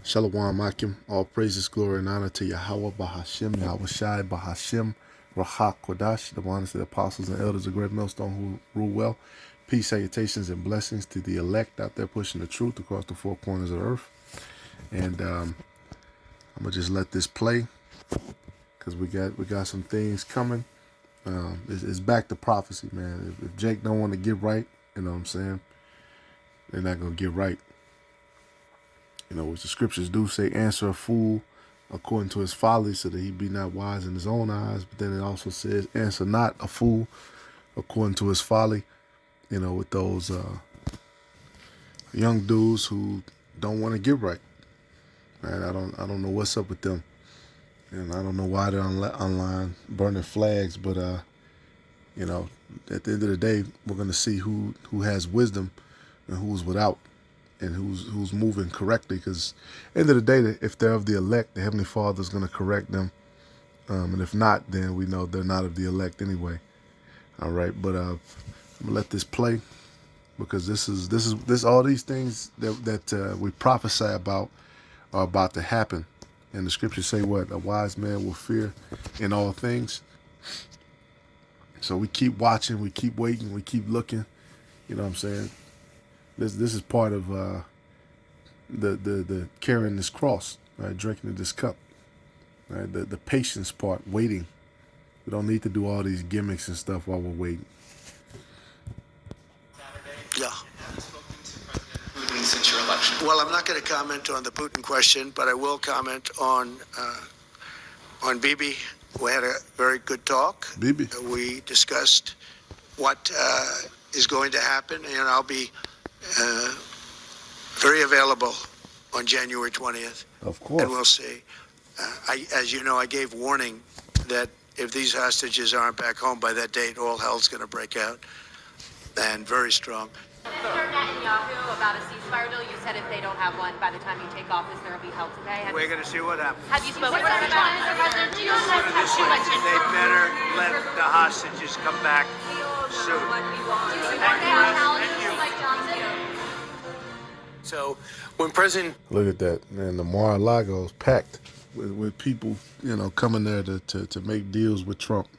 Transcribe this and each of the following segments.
Shalom Akim. All praises, glory, and honor to Yahweh Bahashim, Yahweh Shai Bahashim, Rahak Kodash, the ones, the apostles and elders of Great Millstone who rule well. Peace, salutations, and blessings to the elect out there pushing the truth across the four corners of the earth. And I'm gonna just let this play because we got some things coming. It's back to prophecy, man. If Jake don't want to get right, you know what I'm saying, they're not gonna get right. You know, which the scriptures do say, answer a fool according to his folly, so that he be not wise in his own eyes. But then it also says, answer not a fool according to his folly. You know, with those young dudes who don't want to get right. Right? I don't know what's up with them, and I don't know why they're online burning flags. But you know, at the end of the day, we're gonna see who has wisdom and who's without, and who's moving correctly. Because end of the day, if they're of the elect, the Heavenly Father is going to correct them. And if not, then we know they're not of the elect anyway. All right, but I'm gonna let this play because this all these things that we prophesy about are about to happen. And the scriptures say what? A wise man will fear in all things. So we keep watching, we keep waiting, we keep looking. You know what I'm saying? This is part of the carrying this cross, right? Drinking this cup, right? The patience part, waiting. We don't need to do all these gimmicks and stuff while we're waiting. Yeah. Since your election. Well, I'm not going to comment on the Putin question, but I will comment on Bibi. We had a very good talk. Bibi. We discussed what is going to happen, and I'll be very available on January 20th. Of course. And we'll see. As you know, I gave warning that if these hostages aren't back home by that date, all hell's going to break out, and very strong. Mr. Netanyahu, about a ceasefire deal, you said if they don't have one by the time you take office, there will be hell today. We're going to see what happens. Have you spoken to them about it? They better let the hostages come back soon. So, when President... Look at that, man. The Mar-a-Lago is packed with people, you know, coming there to make deals with Trump.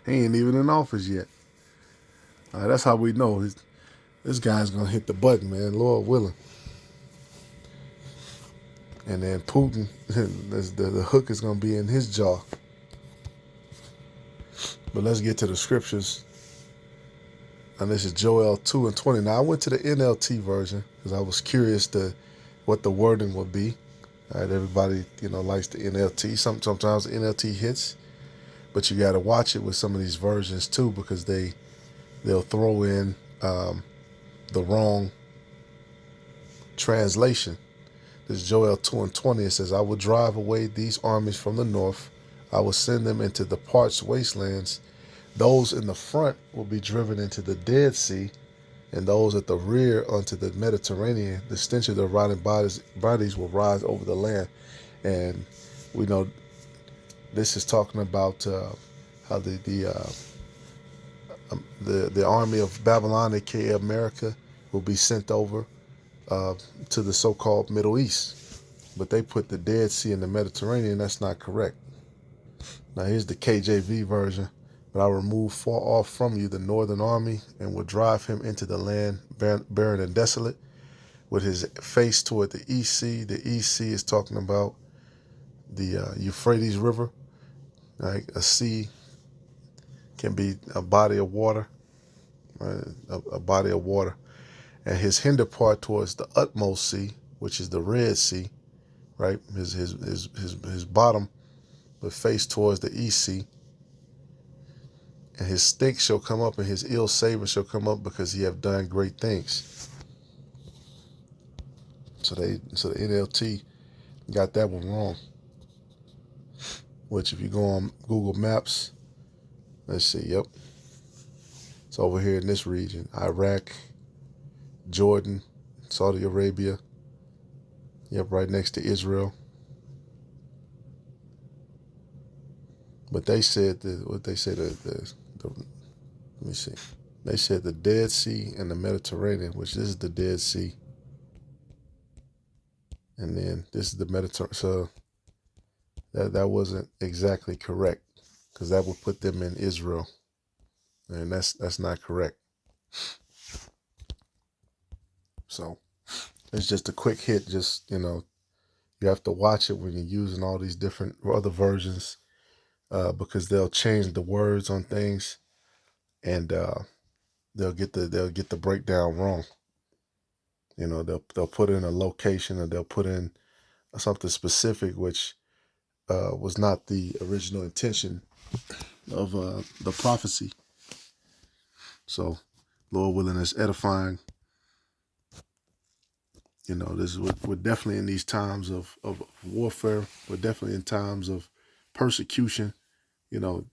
He ain't even in office yet. That's how we know this guy's going to hit the button, man, Lord willing. And then Putin, the hook is going to be in his jaw. But let's get to the scriptures. And this is Joel 2:20. Now, I went to the NLT version because I was curious what the wording would be. All right, everybody, you know, likes the NLT. Sometimes the NLT hits, but you got to watch it with some of these versions too, because they'll throw in the wrong translation. This is Joel 2:20. It says, I will drive away these armies from the north. I will send them into the parched wastelands. Those in the front will be driven into the Dead Sea, and those at the rear onto the Mediterranean. The stench of their rotting bodies will rise over the land. And we know this is talking about how the army of Babylon, aka America, will be sent over to the so-called Middle East. But they put the Dead Sea in the Mediterranean. That's not correct. Now here's the KJV version. But I will remove far off from you the northern army, and will drive him into the land barren and desolate, with his face toward the East Sea. The East Sea is talking about the Euphrates River. Like a sea can be a body of water, right? A body of water. And his hinder part towards the utmost sea, which is the Red Sea, right? His bottom, but face towards the East Sea. And his stink shall come up, and his ill savor shall come up, because he have done great things. So the NLT got that one wrong. Which, if you go on Google Maps, let's see, yep, it's over here in this region: Iraq, Jordan, Saudi Arabia. Yep, right next to Israel. But they said let me see. They said the Dead Sea and the Mediterranean, which this is the Dead Sea. and then this is the Mediterranean. So that wasn't exactly correct, because that would put them in Israel, and that's not correct. So it's just a quick hit. Just, you have to watch it when you're using all these different other versions, because they'll change the words on things, and they'll get the breakdown wrong. They'll put in a location, or they'll put in something specific, which was not the original intention of the prophecy. So, Lord willing, is edifying. This is we're definitely in these times of warfare. We're definitely in times of persecution. You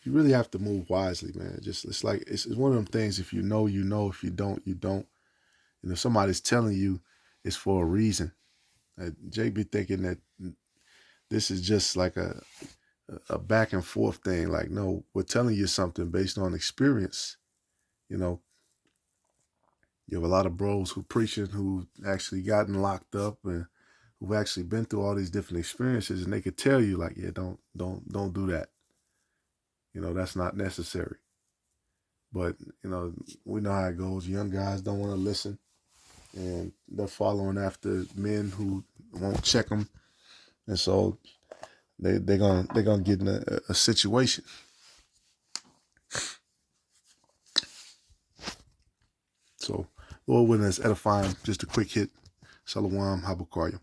really have to move wisely, man. It's like it's one of them things. If you know, you know. If you don't, you don't. And if somebody's telling you, it's for a reason. Jay be thinking that this is just like a back and forth thing. Like, no, we're telling you something based on experience. You have a lot of bros who preaching, who actually gotten locked up, and who've actually been through all these different experiences, and they could tell you, like, yeah, don't do that. That's not necessary. But we know how it goes. Young guys don't want to listen, and they're following after men who won't check them, and so they're gonna get in a situation. So, Lord willing, is edifying. Just a quick hit. Shalom, Habakkuk.